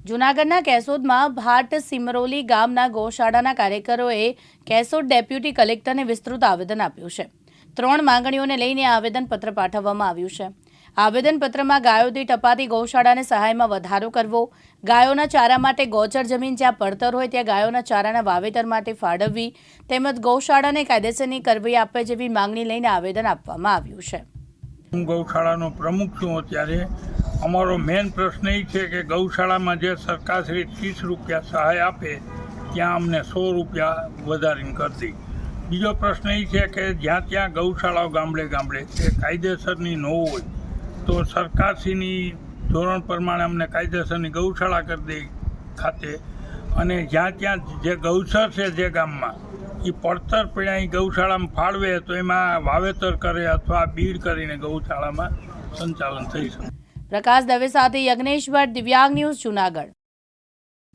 જૂનાગઢના કેશોદમાં ભાટ સિમરોલી ગામના ગૌશાળાના કાર્યકરોએ કેશોદ ડેપ્યુટી કલેક્ટરને વિસ્તૃત આવેદન આપ્યું છે। 3 માંગણીઓને લઈને આવેદનપત્ર પાઠવવામાં આવ્યું છે। આવેદનપત્રમાં ગાયો દીઠ અપાતી ગૌશાળાને સહાયમાં વધારો કરવો, ગાયોના ચારા માટે ગૌચર જમીન જ્યાં પડતર હોય ત્યાં ગાયોના ચારાના વાવેતર માટે ફાળવવી તેમજ ગૌશાળાને કાયદેસરની કરવી આપે જેવી માંગણી લઈને આવેદન આપવામાં આવ્યું છે। હું ગૌશાળાનો પ્રમુખ છું। અત્યારે અમારો મેઇન પ્રશ્ન એ છે કે ગૌશાળામાં જે સરકારશ્રી 30 રૂપિયા સહાય આપે ત્યાં અમને 100 રૂપિયા વધારીને કરી દે। બીજો પ્રશ્ન એ છે કે જ્યાં ત્યાં ગૌશાળાઓ ગામડે જે કાયદેસરની ન હોય તો સરકારશ્રીની ધોરણ પ્રમાણે અમને કાયદેસરની ગૌશાળા કરી દે ખાતે, અને જ્યાં ત્યાં જે ગૌચર છે જે ગામમાં એ પડતર પડ્યા એ ગૌશાળામાં ફાળવે તો એમાં વાવેતર કરે અથવા બીડ કરીને ગૌશાળામાં સંચાલન થઈ શકે। પ્રકાશ દવે સાથે યજ્ઞેશ ભટ્ટ, દિવ્યાંગ ન્યૂઝ, જૂનાગઢ।